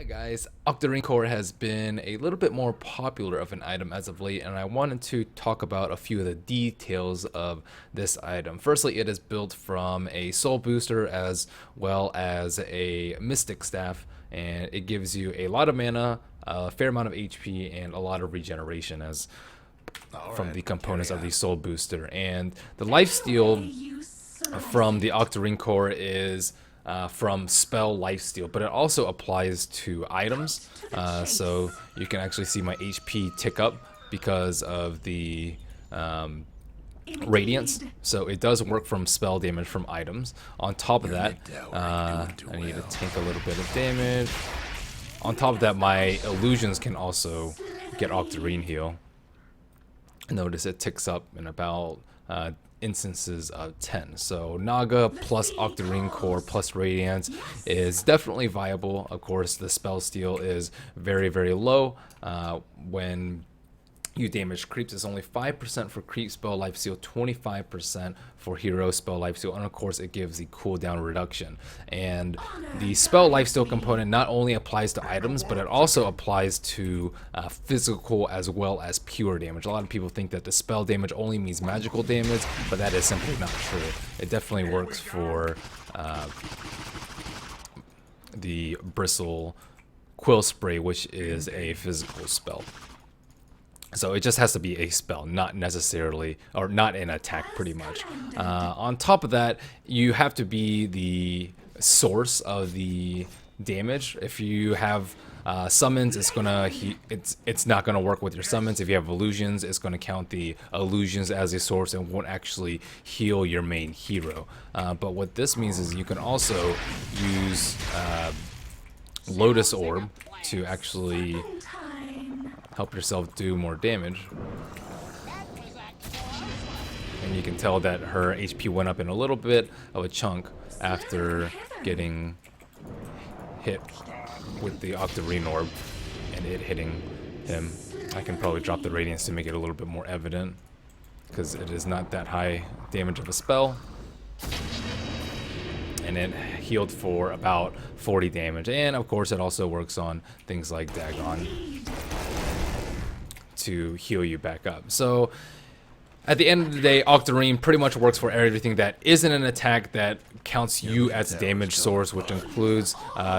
Guys, Octarine Core has been a little bit more popular of an item as of late, and I wanted to talk about a few of the details of this item. Firstly, it is built from a soul booster as well as a mystic staff, and it gives you a lot of mana, a fair amount of HP, and a lot of regeneration as from the components of the soul booster. And the lifesteal from the Octarine Core is from spell lifesteal, but it also applies to items. So you can actually see my HP tick up because of the radiance. So it does work from spell damage from items. On top of that, I need to tank a little bit of damage. On top of that, my illusions can also get Octarine heal. Notice it ticks up in about instances of 10. So Naga plus Octarine Core plus Radiance is definitely viable. Of course, the spell steal is very, very low. When you damage creeps, it's only 5% for creep spell lifesteal, 25% for hero spell lifesteal, and of course it gives the cooldown reduction. And the spell lifesteal component not only applies to items, but it also applies to physical as well as pure damage. A lot of people think that the spell damage only means magical damage, but that is simply not true. It definitely works for the Bristle Quill Spray, which is a physical spell. So it just has to be a spell, not necessarily, or not an attack pretty much. On top of that, you have to be the source of the damage. If you have summons, it's not gonna work with your summons. If you have illusions, it's gonna count the illusions as a source and won't actually heal your main hero. But what this means is you can also use Lotus Orb to actually help yourself do more damage. And you can tell that her HP went up in a little bit of a chunk after getting hit with the Octarine Orb and it hitting him. I can probably drop the radiance to make it a little bit more evident because it is not that high damage of a spell. And it healed for about 40 damage. And of course it also works on things like Dagon to heal you back up. So at the end of the day, Octarine pretty much works for everything that isn't an attack that counts you as a damage source, which includes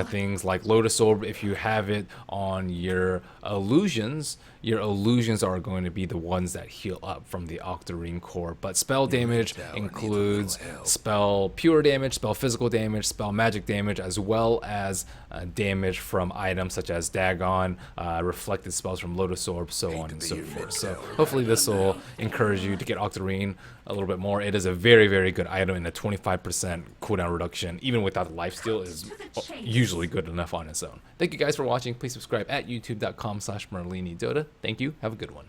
things like Lotus Orb. If you have it on your illusions are going to be the ones that heal up from the Octarine Core. But spell damage includes spell pure damage, spell physical damage, spell magic damage, as well as damage from items such as Dagon, reflected spells from Lotus Orb, so on and so forth. So hopefully this will encourage you to get Octarine a little bit more. It is a very, very good item, and a 25% cooldown reduction, even without the lifesteal, is usually good enough on its own. Thank you guys for watching. Please subscribe at youtube.com/MerliniDota. Thank you. Have a good one.